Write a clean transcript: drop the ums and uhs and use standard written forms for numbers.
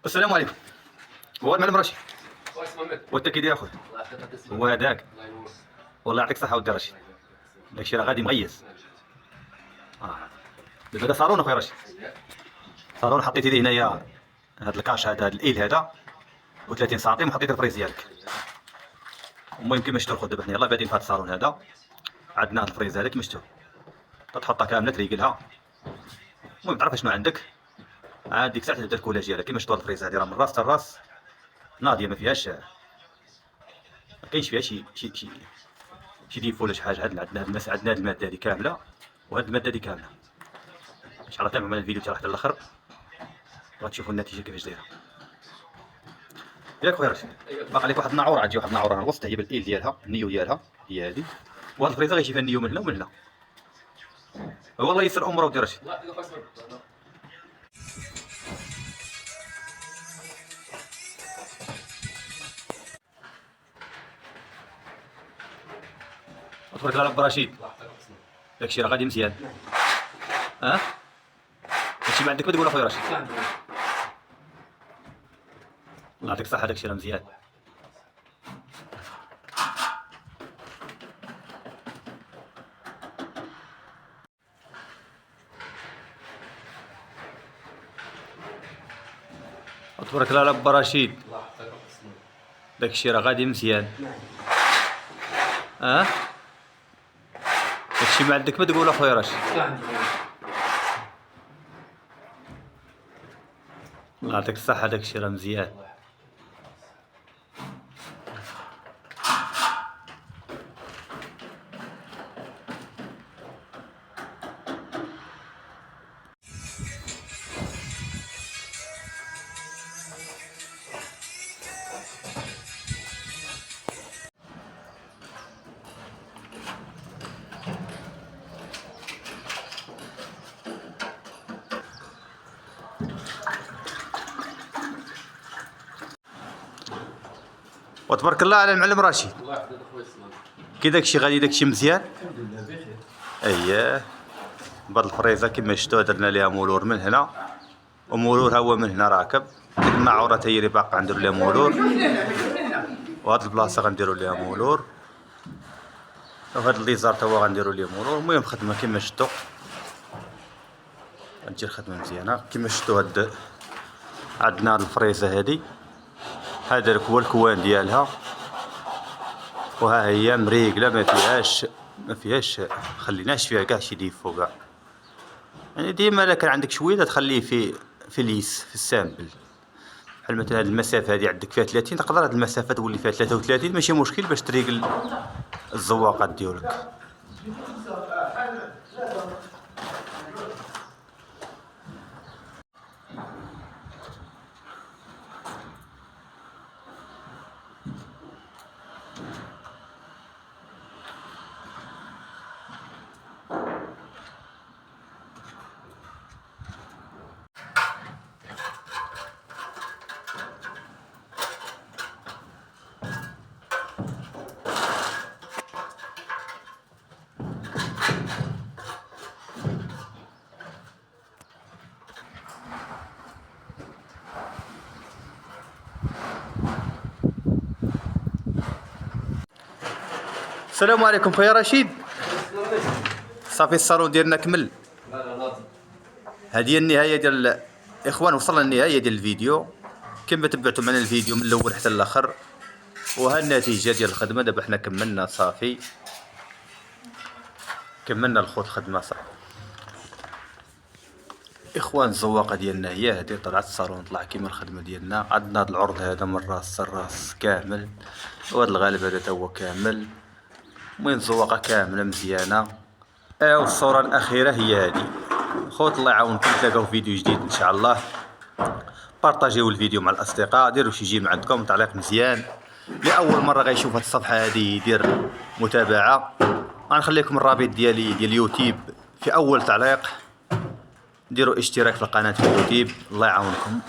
السلام عليكم. هو المعلم رشيد. كويس محمد. وانت كي داير اخويا؟ الله يعطيك الصحة. هو هذاك. الله ينور. والله يعطيك الصحة ودي رشيد. داكشي راه غادي مغيز. دابا صالون اخويا رشيد. صالون حطيتي ليه هنايا هاد الكاش هذا الايل هذا و30 سنتيم وحطيت الفريز ديالك. المهم كيما شفتوا الخد دابا حنا يلاه بادين في هاد الصالون هذا. عندنا هاد الفريز هذا كيما شفتوا. تحطها كامله تريقلها. المهم تعرف شنو عندك. عاد ديك الساعه تبدا الكولاج ديالها كيما شفتوا الفريز هذه راه من راس حتى الراس ناضيه ما فيهاش ما كاينش فيها شي ديفو ولا شي حاجه. عندنا عندنا هاد الماده هذه كامله وهاد الماده هذه كامله. ان شاء الله تابعوا معنا الفيديو حتى الاخر غتشوفوا النتيجه كيفاش دايره. ياك خويا رشيد باقي لك واحد الناعوره غتجي واحد الناعوره الوسط هي بالايل ديالها النيو ديالها هي هذه وهاد الفريزه غيجي فيها النيو من هنا ومن هنا. والله يسر اموره ودير رشيد. الله يعطيك الصحة. تبارك الله رب رشيد. الله يعطيك الصحة. داكشي راه غادي مزيان. هادشي ما عندك ما تقول اخويا رشيد. الله يعطيك الصحة داكشي راه مزيان. تبارك الله رب رشيد. الله يعطيك الصحة. داكشي راه غادي مزيان. داكشي ما عندك ما تقول اخويا رشيد. الله يعطيك الصحة داكشي راه مزيان. وتبارك الله على المعلم رشيد. الله يحفظك اخويا السلام. كي داكشي غادي داكشي مزيان. الحمد لله بخير. اييه بهاد الفريزه كيما شفتوا درنا ليها مولور من هنا ومولورها هو من هنا راكب. ديك الناعوره هي اللي باقا غنديروا ليها مولور وهاد البلاصه غنديروا ليها مولور وهاد الليزار تا هو غنديروا ليه مولور. المهم خدمه كيما شفتوا غتجي الخدمه مزيانه كيما شفتوا. هاد عندنا هاد الفريزه هادي هذا هو الكوان ديالها وها هي مريقله ما فيهاش خليناش فيها كاع شي ديفو كاع. يعني ديما الا كان عندك شويه تخليه في ليس في السامبل. بحال مثلا هاد المسافه هادي عندك فيها 30 تقدر هاد المسافه تولي فيها 33 ماشي مشكل باش تريقل الزواقات ديالك. السلام عليكم خويا رشيد. صافي الصالون ديالنا كمل. لا لا ناضي. هذه هي النهايه ديال الاخوان. وصلنا للنهايه ديال الفيديو كما تبعتوا معنا الفيديو من الاول حتى الاخر وها النتيجه ديال الخدمه. دابا حنا كملنا صافي كملنا الخوت خدمه صافي. اخوان الزواقه ديالنا هي هذه طلعت الصالون طلع كيما الخدمه ديالنا. عندنا هذا العرض هذا من راس الراس كامل وهذا الغالب هذا تا هو كامل. المهم الزواقه كامله مزيانه. والصوره الاخيره هي هذه. خوت الله يعاونكم نتلاقاو في فيديو جديد ان شاء الله. بارطاجيو الفيديو مع الاصدقاء ديروا شي جيم عندكم تعليق مزيان. لاول مره غيشوف هاد الصفحه هذه يدير متابعه. غنخليكم الرابط ديالي ديال يوتيوب في اول تعليق. ديروا اشتراك في القناه في اليوتيوب. الله يعاونكم.